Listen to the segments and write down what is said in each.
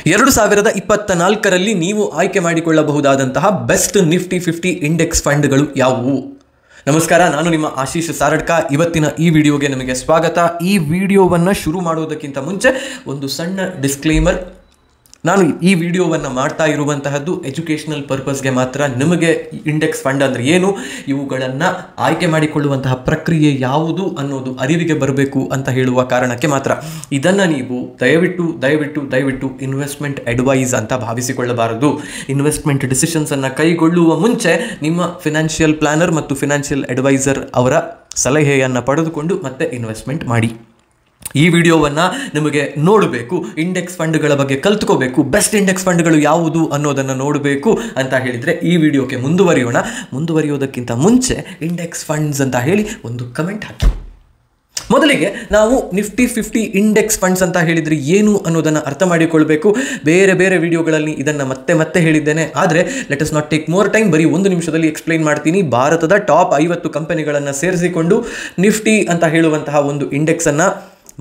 2024ರಲ್ಲಿ ನೀವು ಆಯ್ಕೆ ಮಾಡಿಕೊಳ್ಳಬಹುದಾದಂತಹ best Nifty 50 index ಫಂಡ್ಗಳು ಯಾವುವು? ನಮಸ್ಕಾರ, ನಾನು ನಿಮ್ಮ ಆಶೀಶ್ ಸಾರಡ್ಕ. ಇವತ್ತಿನ ಈ ವಿಡಿಯೋಗೆ ನಿಮಗೆ ಸ್ವಾಗತ. ಈ ವಿಡಿಯೋವನ್ನು ಶುರು ಮಾಡುವುದಕ್ಕಿಂತ ಮುಂಚೆ ಒಂದು ಸಣ್ಣ ಡಿಸ್ಕ್ಲೇಮರ್. ನಾನು ಈ ವಿಡಿಯೋವನ್ನು ಮಾಡ್ತಾ ಇರುವಂತಹದ್ದು ಎಜುಕೇಷನಲ್ ಪರ್ಪಸ್ಗೆ ಮಾತ್ರ. ನಿಮಗೆ ಇಂಡೆಕ್ಸ್ ಫಂಡ್ ಅಂದರೆ ಏನು, ಇವುಗಳನ್ನು ಆಯ್ಕೆ ಮಾಡಿಕೊಳ್ಳುವಂತಹ ಪ್ರಕ್ರಿಯೆ ಯಾವುದು ಅನ್ನೋದು ಅರಿವಿಗೆ ಬರಬೇಕು ಅಂತ ಹೇಳುವ ಕಾರಣಕ್ಕೆ ಮಾತ್ರ. ಇದನ್ನು ನೀವು ದಯವಿಟ್ಟು ಇನ್ವೆಸ್ಟ್ಮೆಂಟ್ ಅಡ್ವೈಸ್ ಅಂತ ಭಾವಿಸಿಕೊಳ್ಳಬಾರದು. ಇನ್ವೆಸ್ಟ್ಮೆಂಟ್ ಡಿಸಿಷನ್ಸನ್ನು ಕೈಗೊಳ್ಳುವ ಮುಂಚೆ ನಿಮ್ಮ ಫಿನಾನ್ಷಿಯಲ್ ಪ್ಲಾನರ್ ಮತ್ತು ಫಿನಾನ್ಷಿಯಲ್ ಅಡ್ವೈಸರ್ ಅವರ ಸಲಹೆಯನ್ನು ಪಡೆದುಕೊಂಡು ಮತ್ತೆ ಇನ್ವೆಸ್ಟ್ಮೆಂಟ್ ಮಾಡಿ. ಈ ವಿಡಿಯೋವನ್ನು ನಿಮಗೆ ನೋಡಬೇಕು, ಇಂಡೆಕ್ಸ್ ಫಂಡ್ಗಳ ಬಗ್ಗೆ ಕಲ್ತ್ಕೋಬೇಕು, ಬೆಸ್ಟ್ ಇಂಡೆಕ್ಸ್ ಫಂಡ್ಗಳು ಯಾವುದು ಅನ್ನೋದನ್ನು ನೋಡಬೇಕು ಅಂತ ಹೇಳಿದರೆ ಈ ವಿಡಿಯೋಕ್ಕೆ ಮುಂದುವರಿಯೋದಕ್ಕಿಂತ ಮುಂಚೆ ಇಂಡೆಕ್ಸ್ ಫಂಡ್ಸ್ ಅಂತ ಹೇಳಿ ಒಂದು ಕಮೆಂಟ್ ಹಾಕಿ. ಮೊದಲಿಗೆ ನಾವು ನಿಫ್ಟಿ 50 ಇಂಡೆಕ್ಸ್ ಫಂಡ್ಸ್ ಅಂತ ಹೇಳಿದರೆ ಏನು ಅನ್ನೋದನ್ನು ಅರ್ಥ ಮಾಡಿಕೊಳ್ಬೇಕು. ಬೇರೆ ವಿಡಿಯೋಗಳಲ್ಲಿ ಇದನ್ನು ಮತ್ತೆ ಹೇಳಿದ್ದೇನೆ, ಆದರೆ let us not take more time. ಬರೀ ಒಂದು ನಿಮಿಷದಲ್ಲಿ ಎಕ್ಸ್ಪ್ಲೈನ್ ಮಾಡ್ತೀನಿ. ಭಾರತದ ಟಾಪ್ 50 ಕಂಪನಿಗಳನ್ನು ಸೇರಿಸಿಕೊಂಡು ನಿಫ್ಟಿ ಅಂತ ಹೇಳುವಂತಹ ಒಂದು ಇಂಡೆಕ್ಸನ್ನು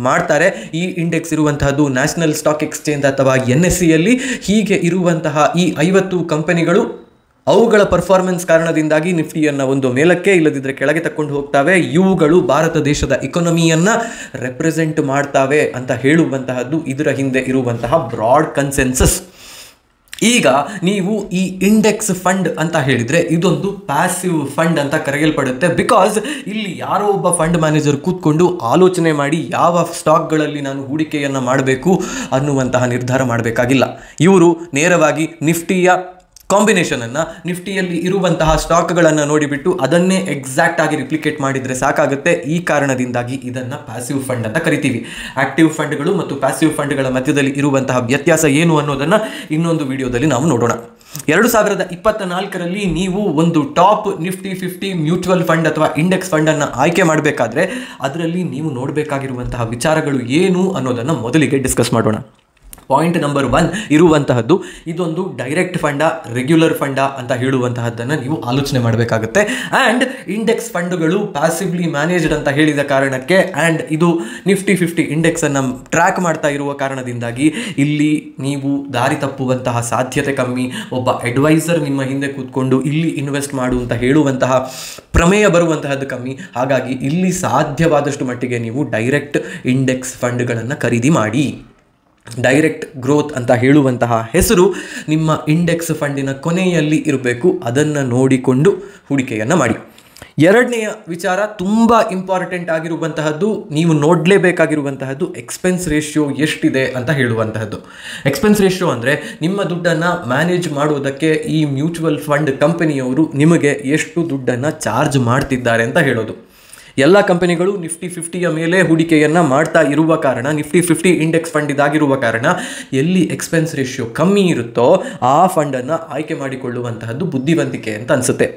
ಮಾಡ್ತಾರೆ. ಈ ಇಂಡೆಕ್ಸ್ ಇರುವಂತಹದ್ದು ನ್ಯಾಷನಲ್ ಸ್ಟಾಕ್ ಎಕ್ಸ್ಚೇಂಜ್ ಅಥವಾ NSEಯಲ್ಲಿ. ಹೀಗೆ ಇರುವಂತಹ ಈ 50 ಕಂಪನಿಗಳು ಅವುಗಳ ಪರ್ಫಾರ್ಮೆನ್ಸ್ ಕಾರಣದಿಂದಾಗಿ ನಿಫ್ಟಿಯನ್ನು ಒಂದು ಮೇಲಕ್ಕೆ ಇಲ್ಲದಿದ್ದರೆ ಕೆಳಗೆ ತಕ್ಕೊಂಡು ಹೋಗ್ತವೆ. ಇವುಗಳು ಭಾರತ ದೇಶದ ಇಕಾನಮಿಯನ್ನು ರೆಪ್ರೆಸೆಂಟ್ ಮಾಡ್ತವೆ ಅಂತ ಹೇಳುವಂತಹದ್ದು ಇದರ ಹಿಂದೆ ಇರುವಂತಹ ಬ್ರಾಡ್ ಕನ್ಸೆನ್ಸಸ್. ಈಗ ನೀವು ಈ ಇಂಡೆಕ್ಸ್ ಫಂಡ್ ಅಂತ ಹೇಳಿದರೆ ಇದೊಂದು ಪ್ಯಾಸಿವ್ ಫಂಡ್ ಅಂತ ಕರೆಯಲ್ಪಡುತ್ತೆ. ಬಿಕಾಸ್ ಇಲ್ಲಿ ಯಾರೋ ಒಬ್ಬ ಫಂಡ್ ಮ್ಯಾನೇಜರ್ ಕೂತ್ಕೊಂಡು ಆಲೋಚನೆ ಮಾಡಿ ಯಾವ ಸ್ಟಾಕ್ಗಳಲ್ಲಿ ನಾನು ಹೂಡಿಕೆಯನ್ನು ಮಾಡಬೇಕು ಅನ್ನುವಂತಹ ನಿರ್ಧಾರ ಮಾಡಬೇಕಾಗಿಲ್ಲ. ಇವರು ನೇರವಾಗಿ ನಿಫ್ಟಿಯ ಕಾಂಬಿನೇಷನನ್ನು, ನಿಫ್ಟಿಯಲ್ಲಿ ಇರುವಂತಹ ಸ್ಟಾಕ್ಗಳನ್ನು ನೋಡಿಬಿಟ್ಟು ಅದನ್ನೇ ಎಕ್ಸಾಕ್ಟ್ ಆಗಿ ರಿಪ್ಲಿಕೇಟ್ ಮಾಡಿದರೆ ಸಾಕಾಗುತ್ತೆ. ಈ ಕಾರಣದಿಂದಾಗಿ ಇದನ್ನು ಪ್ಯಾಸಿವ್ ಫಂಡ್ ಅಂತ ಕರಿತೀವಿ. ಆಕ್ಟಿವ್ ಫಂಡ್ಗಳು ಮತ್ತು ಪ್ಯಾಸಿವ್ ಫಂಡ್ಗಳ ಮಧ್ಯದಲ್ಲಿ ಇರುವಂತಹ ವ್ಯತ್ಯಾಸ ಏನು ಅನ್ನೋದನ್ನು ಇನ್ನೊಂದು ವಿಡಿಯೋದಲ್ಲಿ ನಾವು ನೋಡೋಣ. 2024ರಲ್ಲಿ ನೀವು ಒಂದು ಟಾಪ್ ನಿಫ್ಟಿ 50 ಮ್ಯೂಚುವಲ್ ಫಂಡ್ ಅಥವಾ ಇಂಡೆಕ್ಸ್ ಫಂಡನ್ನು ಆಯ್ಕೆ ಮಾಡಬೇಕಾದ್ರೆ ಅದರಲ್ಲಿ ನೀವು ನೋಡಬೇಕಾಗಿರುವಂತಹ ವಿಚಾರಗಳು ಏನು ಅನ್ನೋದನ್ನು ಮೊದಲಿಗೆ ಡಿಸ್ಕಸ್ ಮಾಡೋಣ. ಪಾಯಿಂಟ್ ನಂಬರ್ 1 ಇರುವಂತಹದ್ದು, ಇದೊಂದು ಡೈರೆಕ್ಟ್ ಫಂಡ, ರೆಗ್ಯುಲರ್ ಫಂಡ ಅಂತ ಹೇಳುವಂತಹದ್ದನ್ನು ನೀವು ಆಲೋಚನೆ ಮಾಡಬೇಕಾಗುತ್ತೆ. ಆ್ಯಂಡ್ ಇಂಡೆಕ್ಸ್ ಫಂಡ್ಗಳು ಪ್ಯಾಸಿವ್ಲಿ ಮ್ಯಾನೇಜ್ಡ್ ಅಂತ ಹೇಳಿದ ಕಾರಣಕ್ಕೆ ಆ್ಯಂಡ್ ಇದು ನಿಫ್ಟಿ 50 ಇಂಡೆಕ್ಸನ್ನು ಟ್ರ್ಯಾಕ್ ಮಾಡ್ತಾ ಇರುವ ಕಾರಣದಿಂದಾಗಿ ಇಲ್ಲಿ ನೀವು ದಾರಿ ತಪ್ಪುವಂತಹ ಸಾಧ್ಯತೆ ಕಮ್ಮಿ. ಒಬ್ಬ ಅಡ್ವೈಸರ್ ನಿಮ್ಮ ಹಿಂದೆ ಕೂತ್ಕೊಂಡು ಇಲ್ಲಿ ಇನ್ವೆಸ್ಟ್ ಮಾಡು ಅಂತ ಹೇಳುವಂತಹ ಪ್ರಮೇಯ ಬರುವಂತಹದ್ದು ಕಮ್ಮಿ. ಹಾಗಾಗಿ ಇಲ್ಲಿ ಸಾಧ್ಯವಾದಷ್ಟು ಮಟ್ಟಿಗೆ ನೀವು ಡೈರೆಕ್ಟ್ ಇಂಡೆಕ್ಸ್ ಫಂಡ್ಗಳನ್ನು ಖರೀದಿ ಮಾಡಿ. ಡೈರೆಕ್ಟ್ ಗ್ರೋತ್ ಅಂತ ಹೇಳುವಂತಹ ಹೆಸರು ನಿಮ್ಮ ಇಂಡೆಕ್ಸ್ ಫಂಡಿನ ಕೊನೆಯಲ್ಲಿ ಇರಬೇಕು. ಅದನ್ನು ನೋಡಿಕೊಂಡು ಹೂಡಿಕೆಯನ್ನು ಮಾಡಿ. ಎರಡನೆಯ ವಿಚಾರ ತುಂಬ ಇಂಪಾರ್ಟೆಂಟ್ ಆಗಿರುವಂತಹದ್ದು, ನೀವು ನೋಡಲೇಬೇಕಾಗಿರುವಂತಹದ್ದು ಎಕ್ಸ್ಪೆನ್ಸ್ ರೇಷಿಯೋ ಎಷ್ಟಿದೆ ಅಂತ ಹೇಳುವಂತಹದ್ದು. ಎಕ್ಸ್ಪೆನ್ಸ್ ರೇಷಿಯೋ ಅಂದರೆ ನಿಮ್ಮ ದುಡ್ಡನ್ನು ಮ್ಯಾನೇಜ್ ಮಾಡುವುದಕ್ಕೆ ಈ ಮ್ಯೂಚುವಲ್ ಫಂಡ್ ಕಂಪನಿಯವರು ನಿಮಗೆ ಎಷ್ಟು ದುಡ್ಡನ್ನು ಚಾರ್ಜ್ ಮಾಡ್ತಿದ್ದಾರೆ ಅಂತ ಹೇಳೋದು. ಎಲ್ಲ ಕಂಪನಿಗಳು ನಿಫ್ಟಿ 50ಯ ಮೇಲೆ ಹೂಡಿಕೆಯನ್ನು ಮಾಡ್ತಾ ಇರುವ ಕಾರಣ, ನಿಫ್ಟಿ 50 ಇಂಡೆಕ್ಸ್ ಫಂಡ್ ಇದಾಗಿರುವ ಕಾರಣ ಎಲ್ಲಿ ಎಕ್ಸ್ಪೆನ್ಸ್ ರೇಷಿಯೋ ಕಮ್ಮಿ ಇರುತ್ತೋ ಆ ಫಂಡನ್ನು ಆಯ್ಕೆ ಮಾಡಿಕೊಳ್ಳುವಂತಹದ್ದು ಬುದ್ಧಿವಂತಿಕೆ ಅಂತ ಅನಿಸುತ್ತೆ.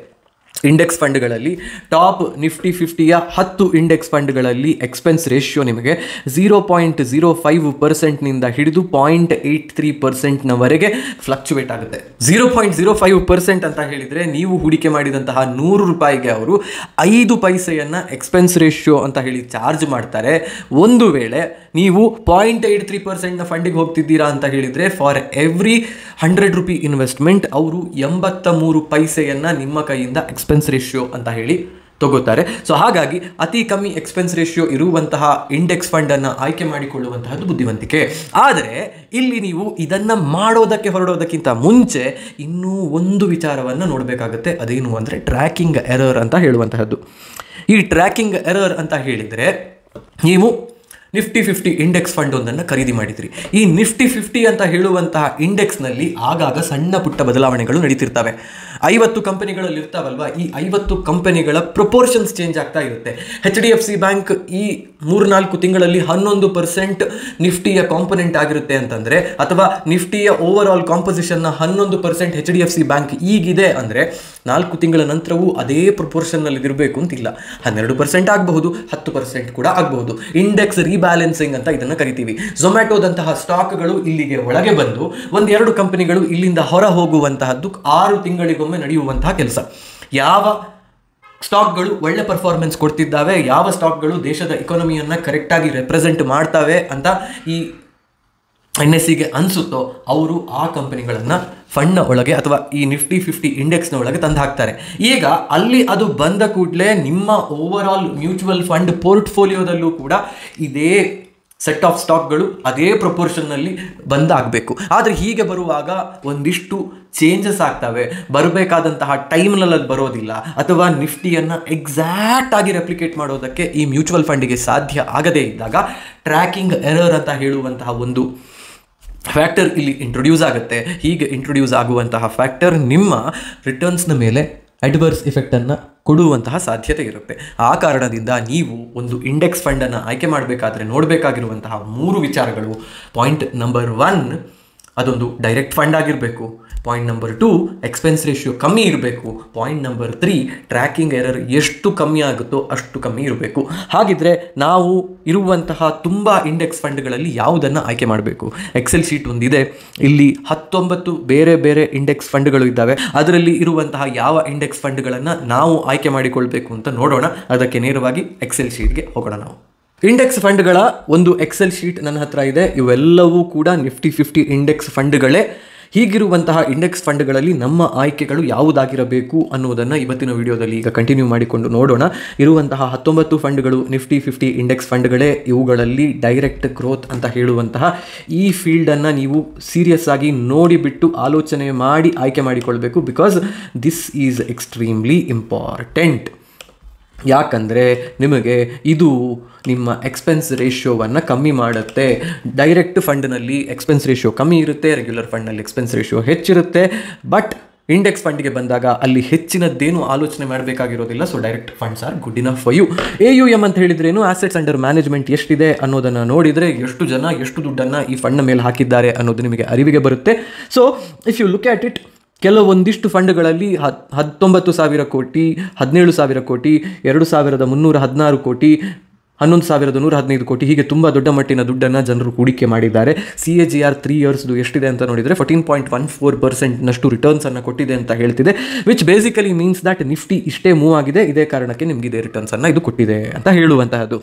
ಇಂಡೆಕ್ಸ್ ಫಂಡ್ಗಳಲ್ಲಿ ಟಾಪ್ ನಿಫ್ಟಿ 50ಯ 10 ಇಂಡೆಕ್ಸ್ ಫಂಡ್ಗಳಲ್ಲಿ ಎಕ್ಸ್ಪೆನ್ಸ್ ರೇಷಿಯೋ ನಿಮಗೆ 0.05%ನಿಂದ ಹಿಡಿದು 0.83%ನವರೆಗೆ ಫ್ಲಕ್ಚುವೇಟ್ ಆಗುತ್ತೆ. 0.05% ಅಂತ ಹೇಳಿದರೆ ನೀವು ಹೂಡಿಕೆ ಮಾಡಿದಂತಹ 100 ರೂಪಾಯಿಗೆ ಅವರು 5 ಪೈಸೆಯನ್ನು ಎಕ್ಸ್ಪೆನ್ಸ್ ರೇಷಿಯೋ ಅಂತ ಹೇಳಿ ಚಾರ್ಜ್ ಮಾಡ್ತಾರೆ. ಒಂದು ವೇಳೆ ನೀವು 0.83%ನ ಫಂಡಿಗೆ ಹೋಗ್ತಿದ್ದೀರಾ ಅಂತ ಹೇಳಿದರೆ ಫಾರ್ ಎವ್ರಿ 100 ರೂಪಿ ಇನ್ವೆಸ್ಟ್ಮೆಂಟ್ ಅವರು 83 ಪೈಸೆಯನ್ನು ನಿಮ್ಮ ಕೈಯಿಂದ ಎಕ್ಸ್ಪೆನ್ಸ್ ರೇಷಿಯೋ ಅಂತ ಹೇಳಿ ತಗೋತಾರೆ. ಸೊ ಹಾಗಾಗಿ ಅತಿ ಕಮ್ಮಿ ಎಕ್ಸ್ಪೆನ್ಸ್ ರೇಷಿಯೋ ಇರುವಂತಹ ಇಂಡೆಕ್ಸ್ ಫಂಡನ್ನು ಆಯ್ಕೆ ಮಾಡಿಕೊಳ್ಳುವಂತಹದ್ದು ಬುದ್ಧಿವಂತಿಕೆ. ಆದರೆ ಇಲ್ಲಿ ನೀವು ಇದನ್ನು ಮಾಡೋದಕ್ಕೆ ಹೊರಡೋದಕ್ಕಿಂತ ಮುಂಚೆ ಇನ್ನೂ ಒಂದು ವಿಚಾರವನ್ನು ನೋಡಬೇಕಾಗುತ್ತೆ. ಅದೇನು ಅಂದರೆ ಟ್ರ್ಯಾಕಿಂಗ್ ಎರರ್ ಅಂತ ಹೇಳುವಂತಹದ್ದು. ಈ ಟ್ರ್ಯಾಕಿಂಗ್ ಎರರ್ ಅಂತ ಹೇಳಿದರೆ, ನೀವು ನಿಫ್ಟಿ 50 ಇಂಡೆಕ್ಸ್ ಫಂಡ್ ಒಂದನ್ನು ಖರೀದಿ ಮಾಡಿದ್ರಿ. ಈ ನಿಫ್ಟಿ 50 ಅಂತ ಹೇಳುವಂತಹ ಇಂಡೆಕ್ಸ್ನಲ್ಲಿ ಆಗಾಗ ಸಣ್ಣ ಪುಟ್ಟ ಬದಲಾವಣೆಗಳು ನಡೀತಿರ್ತವೆ. 50 ಕಂಪನಿಗಳಲ್ಲಿ ಇರ್ತಾವಲ್ವ, ಈ 50 ಕಂಪನಿಗಳ ಪ್ರಪೋರ್ಷನ್ಸ್ ಚೇಂಜ್ ಆಗ್ತಾ ಇರುತ್ತೆ. HDFC ಬ್ಯಾಂಕ್ ಈ 3-4 ತಿಂಗಳಲ್ಲಿ 11% ನಿಫ್ಟಿಯ ಕಾಂಪೊನೆಂಟ್ ಆಗಿರುತ್ತೆ ಅಂತಂದರೆ, ಅಥವಾ ನಿಫ್ಟಿಯ ಓವರ್ ಆಲ್ ಕಾಂಪೋಸಿಷನ್ನ 11% HDFC ಬ್ಯಾಂಕ್ ಈಗಿದೆ ಅಂದರೆ 4 ತಿಂಗಳ ನಂತರವೂ ಅದೇ ಪ್ರಪೋರ್ಷನ್ನಲ್ಲಿ ಇರಬೇಕು ಅಂತಿಲ್ಲ. 12% ಆಗಬಹುದು, 10% ಕೂಡ ಆಗಬಹುದು. ಇಂಡೆಕ್ಸ್ ರೀಬ್ಯಾಲೆನ್ಸಿಂಗ್ ಅಂತ ಇದನ್ನು ಕರಿತೀವಿ. ಝೊಮ್ಯಾಟೋದಂತಹ ಸ್ಟಾಕ್ಗಳು ಇಲ್ಲಿಗೆ ಒಳಗೆ ಬಂದು 1-2 ಕಂಪನಿಗಳು ಇಲ್ಲಿಂದ ಹೊರ ಹೋಗುವಂತಹದ್ದು 6 ತಿಂಗಳಿಗೊಮ್ಮೆ ನಡೆಯುವಂತಹ ಕೆಲಸ. ಯಾವ ಸ್ಟಾಕ್ಗಳು ಒಳ್ಳೆ ಪರ್ಫಾರ್ಮೆನ್ಸ್ ಕೊಡ್ತಿದ್ದಾವೆ, ಯಾವ ಸ್ಟಾಕ್ಗಳು ದೇಶದ ಇಕಾನಮಿಯನ್ನು ಕರೆಕ್ಟಾಗಿ ರೆಪ್ರೆಸೆಂಟ್ ಮಾಡ್ತವೆ ಅಂತ ಈ NSEಗೆ ಅನಿಸುತ್ತೋ ಅವರು ಆ ಕಂಪನಿಗಳನ್ನು ಫಂಡ್ನ ಒಳಗೆ ಅಥವಾ ಈ ನಿಫ್ಟಿ 50 ಇಂಡೆಕ್ಸ್ನ ಒಳಗೆ ತಂದು ಹಾಕ್ತಾರೆ. ಈಗ ಅಲ್ಲಿ ಅದು ಬಂದ ಕೂಡಲೇ ನಿಮ್ಮ ಓವರ್ ಆಲ್ ಮ್ಯೂಚುವಲ್ ಫಂಡ್ ಪೋರ್ಟ್ಫೋಲಿಯೋದಲ್ಲೂ ಕೂಡ ಇದೇ ಸೆಟ್ ಆಫ್ ಸ್ಟಾಕ್ಗಳು ಅದೇ ಪ್ರಪೋರ್ಷನ್ನಲ್ಲಿ ಬಂದಾಗಬೇಕು. ಆದರೆ ಹೀಗೆ ಬರುವಾಗ ಒಂದಿಷ್ಟು ಚೇಂಜಸ್ ಆಗ್ತವೆ, ಬರಬೇಕಾದಂತಹ ಟೈಮ್ನಲ್ಲಿ ಅದು ಬರೋದಿಲ್ಲ, ಅಥವಾ ನಿಫ್ಟಿಯನ್ನು ಎಕ್ಸಾಕ್ಟ್ ಆಗಿ ರೆಪ್ಲಿಕೇಟ್ ಮಾಡೋದಕ್ಕೆ ಈ ಮ್ಯೂಚುವಲ್ ಫಂಡಿಗೆ ಸಾಧ್ಯ ಆಗದೇ ಇದ್ದಾಗ ಟ್ರ್ಯಾಕಿಂಗ್ ಎರರ್ ಅಂತ ಹೇಳುವಂತಹ ಒಂದು ಫ್ಯಾಕ್ಟರ್ ಇಲ್ಲಿ ಇಂಟ್ರೊಡ್ಯೂಸ್ ಆಗುತ್ತೆ. ಹೀಗೆ ಇಂಟ್ರೊಡ್ಯೂಸ್ ಆಗುವಂತಹ ಫ್ಯಾಕ್ಟರ್ ನಿಮ್ಮ ರಿಟರ್ನ್ಸ್ನ ಮೇಲೆ ಅಡ್ವರ್ಸ್ ಇಫೆಕ್ಟನ್ನು ಕೊಡುವಂತಹ ಸಾಧ್ಯತೆ ಇರುತ್ತೆ. ಆ ಕಾರಣದಿಂದ ನೀವು ಒಂದು ಇಂಡೆಕ್ಸ್ ಫಂಡನ್ನು ಆಯ್ಕೆ ಮಾಡಬೇಕಾದ್ರೆ ನೋಡಬೇಕಾಗಿರುವಂತಹ 3 ವಿಚಾರಗಳು. ಪಾಯಿಂಟ್ ನಂಬರ್ 1, ಅದೊಂದು ಡೈರೆಕ್ಟ್ ಫಂಡ್ ಆಗಿರಬೇಕು. ಪಾಯಿಂಟ್ ನಂಬರ್ 2, ಎಕ್ಸ್ಪೆನ್ಸ್ ರೇಷಿಯೋ ಕಮ್ಮಿ ಇರಬೇಕು. ಪಾಯಿಂಟ್ ನಂಬರ್ 3, ಟ್ರ್ಯಾಕಿಂಗ್ ಎರರ್ ಎಷ್ಟು ಕಮ್ಮಿ ಆಗುತ್ತೋ ಅಷ್ಟು ಕಮ್ಮಿ ಇರಬೇಕು. ಹಾಗಿದ್ರೆ ನಾವು ಇರುವಂತಹ ತುಂಬ ಇಂಡೆಕ್ಸ್ ಫಂಡ್ಗಳಲ್ಲಿ ಯಾವುದನ್ನು ಆಯ್ಕೆ ಮಾಡಬೇಕು? ಎಕ್ಸೆಲ್ ಶೀಟ್ ಒಂದಿದೆ, ಇಲ್ಲಿ 19 ಬೇರೆ ಬೇರೆ ಇಂಡೆಕ್ಸ್ ಫಂಡ್ಗಳು ಇದ್ದಾವೆ. ಅದರಲ್ಲಿ ಇರುವಂತಹ ಯಾವ ಇಂಡೆಕ್ಸ್ ಫಂಡ್ಗಳನ್ನು ನಾವು ಆಯ್ಕೆ ಮಾಡಿಕೊಳ್ಬೇಕು ಅಂತ ನೋಡೋಣ. ಅದಕ್ಕೆ ನೇರವಾಗಿ ಎಕ್ಸೆಲ್ ಶೀಟ್ಗೆ ಹೋಗೋಣ. ನಾವು ಇಂಡೆಕ್ಸ್ ಫಂಡ್ಗಳ ಒಂದು ಎಕ್ಸೆಲ್ ಶೀಟ್ ನನ್ನ ಹತ್ರ ಇದೆ. ಇವೆಲ್ಲವೂ ಕೂಡ ನಿಫ್ಟಿ 50 ಇಂಡೆಕ್ಸ್ ಫಂಡ್ಗಳೇ. ಹೀಗಿರುವಂತಹ ಇಂಡೆಕ್ಸ್ ಫಂಡ್ಗಳಲ್ಲಿ ನಮ್ಮ ಆಯ್ಕೆಗಳು ಯಾವುದಾಗಿರಬೇಕು ಅನ್ನೋದನ್ನು ಇವತ್ತಿನ ವಿಡಿಯೋದಲ್ಲಿ ಈಗ ಕಂಟಿನ್ಯೂ ಮಾಡಿಕೊಂಡು ನೋಡೋಣ. ಇರುವಂತಹ 19 ಫಂಡ್ಗಳು ನಿಫ್ಟಿ 50 ಇಂಡೆಕ್ಸ್ ಫಂಡ್ಗಳೇ. ಇವುಗಳಲ್ಲಿ ಡೈರೆಕ್ಟ್ ಗ್ರೋತ್ ಅಂತ ಹೇಳುವಂತಹ ಈ ಫೀಲ್ಡನ್ನು ನೀವು ಸೀರಿಯಸ್ ಆಗಿ ನೋಡಿಬಿಟ್ಟು ಆಲೋಚನೆ ಮಾಡಿ ಆಯ್ಕೆ ಮಾಡಿಕೊಳ್ಬೇಕು. Because this is extremely important. ಯಾಕಂದರೆ ನಿಮಗೆ ಇದು ನಿಮ್ಮ ಎಕ್ಸ್ಪೆನ್ಸ್ ರೇಷಿಯೋವನ್ನು ಕಮ್ಮಿ ಮಾಡುತ್ತೆ. ಡೈರೆಕ್ಟ್ ಫಂಡ್ನಲ್ಲಿ ಎಕ್ಸ್ಪೆನ್ಸ್ ರೇಷಿಯೋ ಕಮ್ಮಿ ಇರುತ್ತೆ, ರೆಗ್ಯುಲರ್ ಫಂಡ್ನಲ್ಲಿ ಎಕ್ಸ್ಪೆನ್ಸ್ ರೇಷಿಯೋ ಹೆಚ್ಚಿರುತ್ತೆ. ಬಟ್ ಇಂಡೆಕ್ಸ್ ಫಂಡ್ಗೆ ಬಂದಾಗ ಅಲ್ಲಿ ಹೆಚ್ಚಿನದ್ದೇನು ಆಲೋಚನೆ ಮಾಡಬೇಕಾಗಿರೋದಿಲ್ಲ. So direct funds are good enough for you. AUM ಅಂತ ಹೇಳಿದ್ರೇನು, ಆಸೆಟ್ಸ್ ಅಂಡರ್ ಮ್ಯಾನೇಜ್ಮೆಂಟ್ ಎಷ್ಟಿದೆ ಅನ್ನೋದನ್ನು ನೋಡಿದರೆ ಎಷ್ಟು ಜನ ಎಷ್ಟು ದುಡ್ಡನ್ನು ಈ ಫಂಡ್ನ ಮೇಲೆ ಹಾಕಿದ್ದಾರೆ ಅನ್ನೋದು ನಿಮಗೆ ಅರಿವಿಗೆ ಬರುತ್ತೆ. So if you look at it, ಕೆಲವೊಂದಿಷ್ಟು ಫಂಡ್ಗಳಲ್ಲಿ 19,000 ಕೋಟಿ, 17,000 ಕೋಟಿ, 2,316 ಕೋಟಿ, 11,115 ಕೋಟಿ, ಹೀಗೆ ತುಂಬ ದೊಡ್ಡ ಮಟ್ಟಿನ ದುಡ್ಡನ್ನು ಜನರು ಹೂಡಿಕೆ ಮಾಡಿದ್ದಾರೆ. CAGR 3 ಇಯರ್ಸ್ದು ಎಷ್ಟಿದೆ ಅಂತ ನೋಡಿದರೆ 14.14% ರಿಟರ್ನ್ಸನ್ನು ಕೊಟ್ಟಿದೆ ಅಂತ ಹೇಳ್ತಿದೆ. Which basically means that Nifty ಇಷ್ಟೇ ಮೂವ್ ಆಗಿದೆ, ಇದೇ ಕಾರಣಕ್ಕೆ ನಿಮಗೆ ಇದೇ ರಿಟರ್ನ್ಸನ್ನು ಇದು ಕೊಟ್ಟಿದೆ ಅಂತ ಹೇಳುವಂತಹದ್ದು.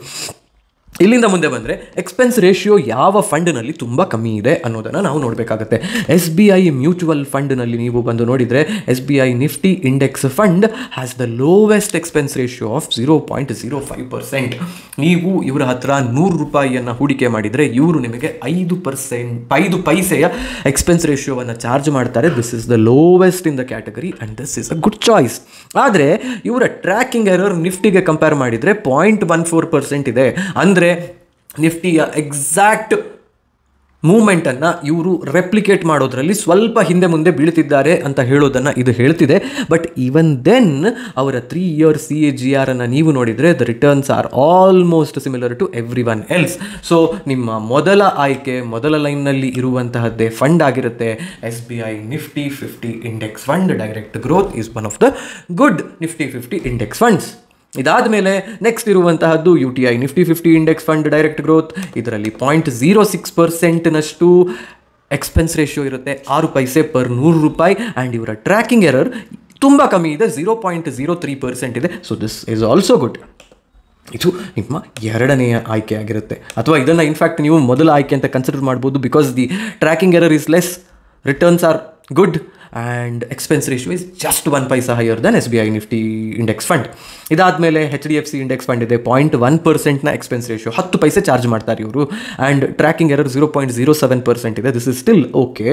ಇಲ್ಲಿಂದ ಮುಂದೆ ಬಂದರೆ ಎಕ್ಸ್ಪೆನ್ಸ್ ರೇಷಿಯೋ ಯಾವ ಫಂಡ್ನಲ್ಲಿ ತುಂಬ ಕಮ್ಮಿ ಇದೆ ಅನ್ನೋದನ್ನು ನಾವು ನೋಡಬೇಕಾಗುತ್ತೆ. SBI ಮ್ಯೂಚುವಲ್ ಫಂಡ್ನಲ್ಲಿ ನೀವು ಬಂದು ನೋಡಿದರೆ SBI Nifty index fund has the lowest expense ratio of 0.05%. ನೀವು ಇವರ ಹತ್ರ 100 ರೂಪಾಯಿಯನ್ನು ಹೂಡಿಕೆ ಮಾಡಿದರೆ ಇವರು ನಿಮಗೆ 5 ಪೈಸೆಯ ಎಕ್ಸ್ಪೆನ್ಸ್ ರೇಷಿಯೋವನ್ನು ಚಾರ್ಜ್ ಮಾಡ್ತಾರೆ. This is the lowest in the category and this is a good choice. ಆದರೆ ಇವರ ಟ್ರ್ಯಾಕಿಂಗ್ ಎರರ್ ನಿಫ್ಟಿಗೆ ಕಂಪೇರ್ ಮಾಡಿದರೆ 0.14% ಇದೆ. ಅಂದರೆ ನಿಫ್ಟಿಯ ಎಕ್ಸಾಕ್ಟ್ ಮೂವ್ಮೆಂಟನ್ನು ಇವರು ರೆಪ್ಲಿಕೇಟ್ ಮಾಡೋದ್ರಲ್ಲಿ ಸ್ವಲ್ಪ ಹಿಂದೆ ಮುಂದೆ ಬೀಳ್ತಿದ್ದಾರೆ ಅಂತ ಹೇಳೋದನ್ನು ಇದು ಹೇಳ್ತಿದೆ. ಬಟ್ ಈವನ್ ದೆನ್ ಅವರ 3 ಇಯರ್ CAGR ಅನ್ನು ನೀವು ನೋಡಿದರೆ the returns are almost similar to everyone else. So ನಿಮ್ಮ ಮೊದಲ ಆಯ್ಕೆ ಮೊದಲ ಲೈನ್ನಲ್ಲಿ ಇರುವಂತಹದ್ದೇ ಫಂಡ್ ಆಗಿರುತ್ತೆ SBI Nifty 50 index fund. Direct growth is one of the good Nifty 50 index funds. ಇದಾದ ಮೇಲೆ ನೆಕ್ಸ್ಟ್ ಇರುವಂತಹದ್ದು UTI Nifty 50 index fund direct growth. ಇದರಲ್ಲಿ 0.06%ನಷ್ಟು ಎಕ್ಸ್ಪೆನ್ಸ್ ರೇಷಿಯೋ ಇರುತ್ತೆ, 6 ಪೈಸೆ ಪರ್ 100 ರೂಪಾಯಿ. ಆ್ಯಂಡ್ ಇವರ ಟ್ರ್ಯಾಕಿಂಗ್ ಎರರ್ ತುಂಬ ಕಮ್ಮಿ ಇದೆ, 0.03% ಇದೆ. So this is also good. ಇದು ನಿಮ್ಮ ಎರಡನೆಯ ಆಯ್ಕೆ ಆಗಿರುತ್ತೆ, ಅಥವಾ ಇದನ್ನು ಇನ್ಫ್ಯಾಕ್ಟ್ ನೀವು ಮೊದಲ ಆಯ್ಕೆ ಅಂತ ಕನ್ಸಿಡರ್ ಮಾಡ್ಬೋದು. Because the tracking error is less, returns are good, and expense ratio is just 1 paisa higher Dhan SBI Nifty index fund. ಇದಾದಮೇಲೆ HDFC ಇಂಡೆಕ್ಸ್ ಫಂಡ್ ಇದೆ, 0.1%ನ ಎಕ್ಸ್ಪೆನ್ಸ್ ರೇಷಿಯೋ, 10 ಪೈಸೆ ಚಾರ್ಜ್ ಮಾಡ್ತಾರೆ ಇವರು. ಆ್ಯಂಡ್ ಟ್ರ್ಯಾಕಿಂಗ್ ಎರರ್ 0.07% ಇದೆ. This is still okay.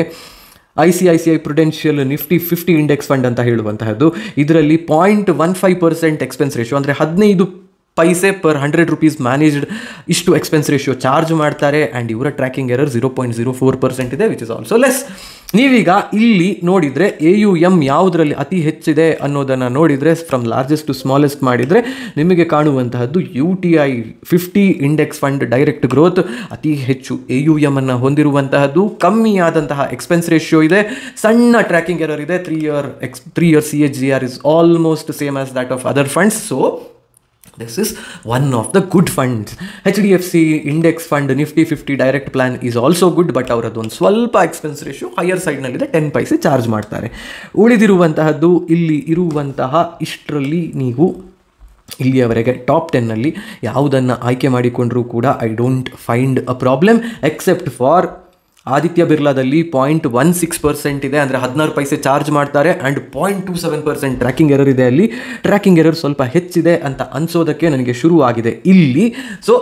ICICI Prudential Nifty 50 index fund ಅಂತ ಹೇಳುವಂತಹದ್ದು, ಇದರಲ್ಲಿ 0.15% expense ratio, ಅಂದರೆ 15 ಪೈಸೆ per 100 rupees managed ಇಷ್ಟು expense ratio charge ಮಾಡ್ತಾರೆ. ಆ್ಯಂಡ್ ಇವರ ಟ್ರ್ಯಾಕಿಂಗ್ ಎರರ್ 0.04% ಇದೆ, ವಿಚ್ ಇಸ್ ಆಲ್ಸೋ ಲೆಸ್. ನೀವೀಗ ಇಲ್ಲಿ ನೋಡಿದರೆ AUM ಯಾವುದರಲ್ಲಿ ಅತಿ ಹೆಚ್ಚಿದೆ ಅನ್ನೋದನ್ನು ನೋಡಿದರೆ ಫ್ರಮ್ ಲಾರ್ಜೆಸ್ಟ್ ಟು ಸ್ಮಾಲೆಸ್ಟ್ ಮಾಡಿದರೆ ನಿಮಗೆ ಕಾಣುವಂತಹದ್ದು UTI 50 index fund direct growth ಅತಿ ಹೆಚ್ಚು AUM ಅನ್ನು ಹೊಂದಿರುವಂತಹದ್ದು. ಕಮ್ಮಿಯಾದಂತಹ ಎಕ್ಸ್ಪೆನ್ಸ್ ರೇಷಿಯೋ ಇದೆ, ಸಣ್ಣ ಟ್ರ್ಯಾಕಿಂಗ್ ಎರರ್ ಇದೆ. 3 year CAGR is almost same as that of other funds. So this is one of the good funds. HDFC index fund Nifty 50 direct plan is also good, but ಅವರದ್ದು ಒಂದು ಸ್ವಲ್ಪ expense ratio higher ಸೈಡ್ನಲ್ಲಿದೆ, 10 ಪೈಸೆ charge ಮಾಡ್ತಾರೆ. ಉಳಿದಿರುವಂತಹದ್ದು ಇಲ್ಲಿ ಇರುವಂತಹ ಇಷ್ಟರಲ್ಲಿ ನೀವು ಇಲ್ಲಿಯವರೆಗೆ top 10ನಲ್ಲಿ ಯಾವುದನ್ನು ಆಯ್ಕೆ ಮಾಡಿಕೊಂಡ್ರೂ ಕೂಡ I don't find a problem except for Aditya ಬಿರ್ಲಾದಲ್ಲಿ 0.16% ಇದೆ, ಅಂದರೆ 16 ಪೈಸೆ ಚಾರ್ಜ್ ಮಾಡ್ತಾರೆ. ಆ್ಯಂಡ್ 0.27% ಟ್ರ್ಯಾಕಿಂಗ್ ಎರರ್ ಇದೆ. ಅಲ್ಲಿ ಟ್ರ್ಯಾಕಿಂಗ್ ಎರರ್ ಸ್ವಲ್ಪ ಹೆಚ್ಚಿದೆ ಅಂತ ಅನಿಸೋದಕ್ಕೆ ನನಗೆ ಶುರುವಾಗಿದೆ ಇಲ್ಲಿ. ಸೊ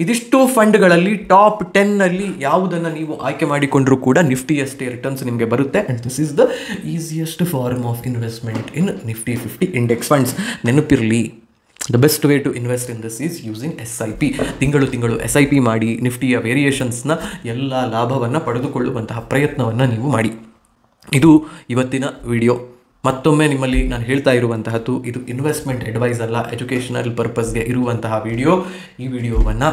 ಇದಿಷ್ಟು ಫಂಡ್ಗಳಲ್ಲಿ ಟಾಪ್ 10ನಲ್ಲಿ ಯಾವುದನ್ನು ನೀವು ಆಯ್ಕೆ ಮಾಡಿಕೊಂಡ್ರೂ ಕೂಡ ನಿಫ್ಟಿಯಷ್ಟೇ ರಿಟರ್ನ್ಸ್ ನಿಮಗೆ ಬರುತ್ತೆ. And this is the easiest form of investment in Nifty 50 index funds. ನೆನಪಿರಲಿ, the best way to invest in this is using SIP. ತಿಂಗಳು SIP ಮಾಡಿ ನಿಫ್ಟಿಯ ವೇರಿಯೇಷನ್ಸ್ನ ಎಲ್ಲ ಲಾಭವನ್ನು ಪಡೆದುಕೊಳ್ಳುವಂತಹ ಪ್ರಯತ್ನವನ್ನು ನೀವು ಮಾಡಿ. ಇದು ಇವತ್ತಿನ ವಿಡಿಯೋ. ಮತ್ತೊಮ್ಮೆ ನಿಮ್ಮಲ್ಲಿ ನಾನು ಹೇಳ್ತಾ ಇರುವಂತಹದ್ದು, ಇದು ಇನ್ವೆಸ್ಟ್ಮೆಂಟ್ ಅಡ್ವೈಸ್ ಅಲ್ಲ, ಎಜುಕೇಷನಲ್ ಪರ್ಪಸ್ಗೆ ಇರುವಂತಹ ವಿಡಿಯೋ. ಈ ವಿಡಿಯೋವನ್ನು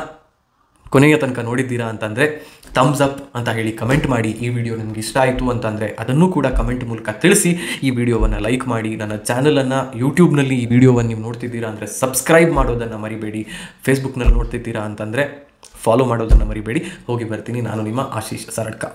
ಕೊನೆಯ ತನಕ ನೋಡಿದ್ದೀರಾ ಅಂತಂದರೆ ಥಮ್ಸ್ ಅಪ್ ಅಂತ ಹೇಳಿ ಕಮೆಂಟ್ ಮಾಡಿ. ಈ ವಿಡಿಯೋ ನಿಮ್ಗೆ ಇಷ್ಟ ಆಯಿತು ಅಂತಂದರೆ ಅದನ್ನು ಕೂಡ ಕಮೆಂಟ್ ಮೂಲಕ ತಿಳಿಸಿ. ಈ ವಿಡಿಯೋವನ್ನು ಲೈಕ್ ಮಾಡಿ. ನನ್ನ ಚಾನಲನ್ನು ಯೂಟ್ಯೂಬ್ನಲ್ಲಿ ಈ ವಿಡಿಯೋವನ್ನು ನೀವು ನೋಡ್ತಿದ್ದೀರಾ ಅಂದರೆ ಸಬ್ಸ್ಕ್ರೈಬ್ ಮಾಡೋದನ್ನು ಮರಿಬೇಡಿ. ಫೇಸ್ಬುಕ್ನಲ್ಲಿ ನೋಡ್ತಿದ್ದೀರಾ ಅಂತಂದರೆ ಫಾಲೋ ಮಾಡೋದನ್ನು ಮರಿಬೇಡಿ. ಹೋಗಿ ಬರ್ತೀನಿ. ನಾನು ನಿಮ್ಮ ಆಶೀಶ್ ಸಾರಡ್ಕ.